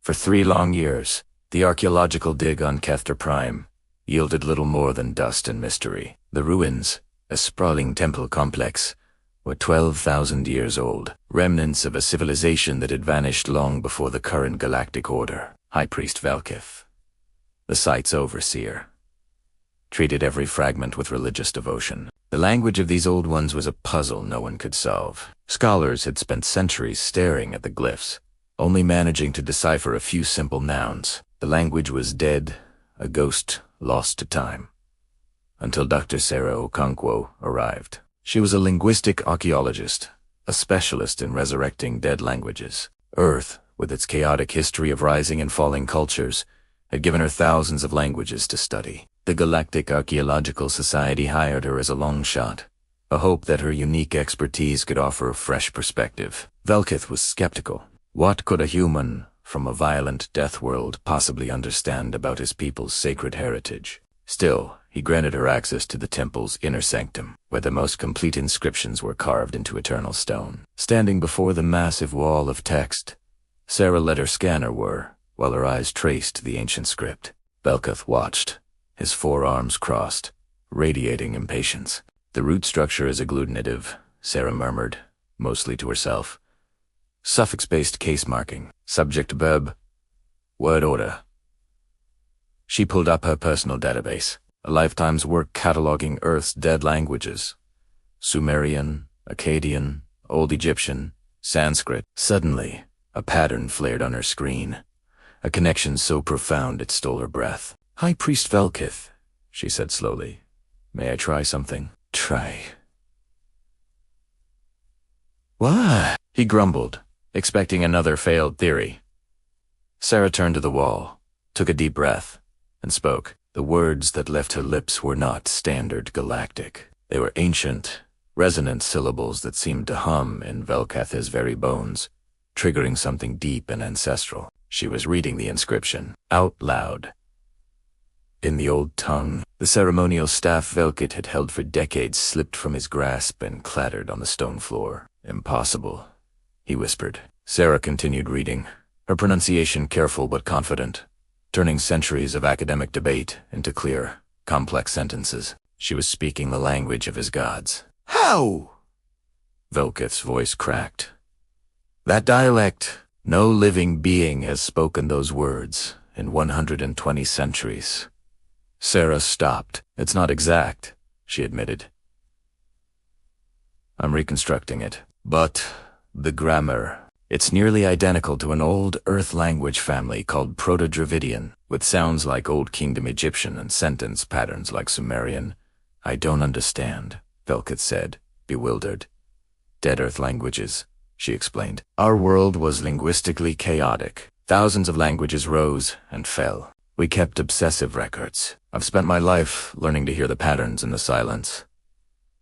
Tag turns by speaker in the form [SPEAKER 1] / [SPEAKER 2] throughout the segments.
[SPEAKER 1] For 3 long years, the archaeological dig on Kethter Prime yielded little more than dust and mystery. The ruins, a sprawling temple complex, were 12,000 years old, remnants of a civilization that had vanished long before the current galactic order. High Priest Velkith, the site's overseer, treated every fragment with religious devotion. The language of these old ones was a puzzle no one could solve. Scholars had spent centuries staring at the glyphs, only managing to decipher a few simple nouns. The language was dead, a ghost lost to time, until Dr. Sarah Okonkwo arrived. She was a linguistic archaeologist, a specialist in resurrecting dead languages. Earth, with its chaotic history of rising and falling cultures, had given her thousands of languages to study. The Galactic Archaeological Society hired her as a long shot, a hope that her unique expertise could offer a fresh perspective. Velkith was skeptical. What could a human from a violent death world possibly understand about his people's sacred heritage? Still, he granted her access to the temple's inner sanctum, where the most complete inscriptions were carved into eternal stone. Standing before the massive wall of text, Sarah let her scan her whir, while her eyes traced the ancient script. Velkith watched, his forearms crossed, radiating impatience. The root structure is agglutinative, Sarah murmured, mostly to herself. Suffix-based case marking, subject verb, word order. She pulled up her personal database, a lifetime's work cataloging Earth's dead languages. Sumerian, Akkadian, Old Egyptian, Sanskrit. Suddenly, a pattern flared on her screen, a connection so profound it stole her breath. High Priest Velkith, she said slowly. May I try something? Try. What? He grumbled, expecting another failed theory. Sarah turned to the wall, took a deep breath, and spoke. The words that left her lips were not standard galactic. They were ancient, resonant syllables that seemed to hum in Velkith's very bones, triggering something deep and ancestral. She was reading the inscription, out loud. In the old tongue, the ceremonial staff Velkith had held for decades slipped from his grasp and clattered on the stone floor. Impossible, he whispered. Sarah continued reading, her pronunciation careful but confident, turning centuries of academic debate into clear, complex sentences. She was speaking the language of his gods. How? Velkith's voice cracked. That dialect, no living being has spoken those words in 120 centuries. Sarah stopped. It's not exact, she admitted. I'm reconstructing it. But the grammar, it's nearly identical to an old Earth language family called Proto-Dravidian, with sounds like Old Kingdom Egyptian and sentence patterns like Sumerian. I don't understand, Velkith said, bewildered. Dead Earth languages, she explained. Our world was linguistically chaotic. Thousands of languages rose and fell. We kept obsessive records. I've spent my life learning to hear the patterns in the silence.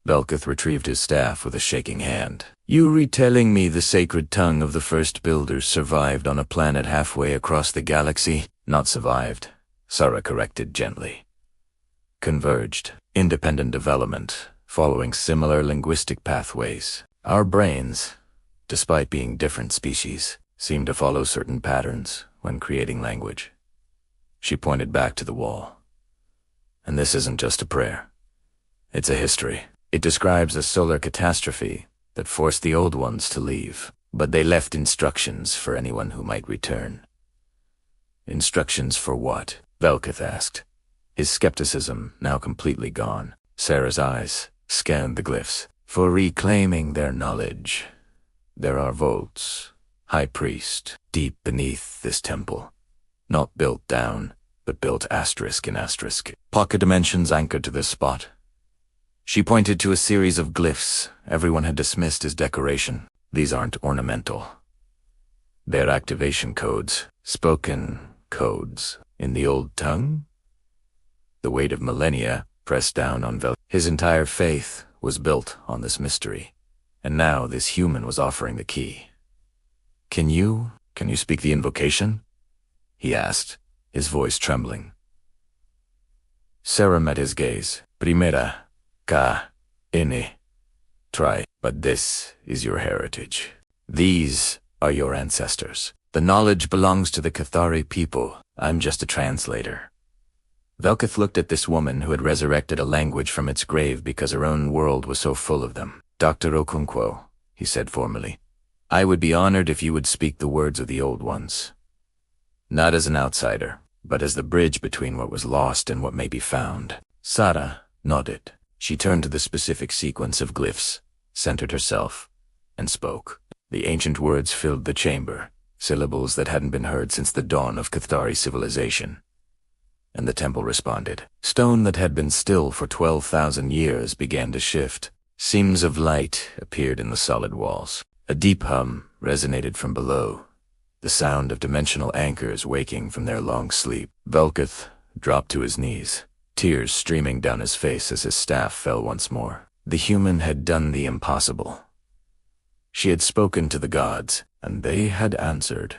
[SPEAKER 1] Velkith retrieved his staff with a shaking hand. You retelling me the sacred tongue of the first builders survived on a planet halfway across the galaxy? Not survived, Sarah corrected gently. Converged, independent development, following similar linguistic pathways. Our brains, despite being different species, seem to follow certain patterns when creating language. She pointed back to the wall. And this isn't just a prayer. It's a history. It describes a solar catastrophe that forced the old ones to leave, but they left instructions for anyone who might return. Instructions for what? Velkith asked, his skepticism now completely gone. Sarah's eyes scanned the glyphs. For reclaiming their knowledge. There are vaults, High Priest, deep beneath this temple. Not built down, but built asterisk in asterisk. Pocket dimensions anchored to this spot. She pointed to a series of glyphs everyone had dismissed as decoration. These aren't ornamental. They're activation codes, spoken codes. In the old tongue? The weight of millennia pressed down on Vel. His entire faith was built on this mystery, and now this human was offering the key. Can you speak the invocation? He asked, his voice trembling. Sarah met his gaze. Primera, ka, ine. Try, but this is your heritage. These are your ancestors. The knowledge belongs to the Cathari people. I'm just a translator. Velketh looked at this woman who had resurrected a language from its grave because her own world was so full of them. Dr. Okonkwo, he said formally, I would be honored if you would speak the words of the old ones. Not as an outsider, but as the bridge between what was lost and what may be found. Sara nodded. She turned to the specific sequence of glyphs, centered herself, and spoke. The ancient words filled the chamber, syllables that hadn't been heard since the dawn of Cathari civilization. And the temple responded. Stone that had been still for 12,000 years began to shift. Seams of light appeared in the solid walls. A deep hum resonated from below, the sound of dimensional anchors waking from their long sleep. Velketh dropped to his knees, tears streaming down his face as his staff fell once more. The human had done the impossible. She had spoken to the gods, and they had answered.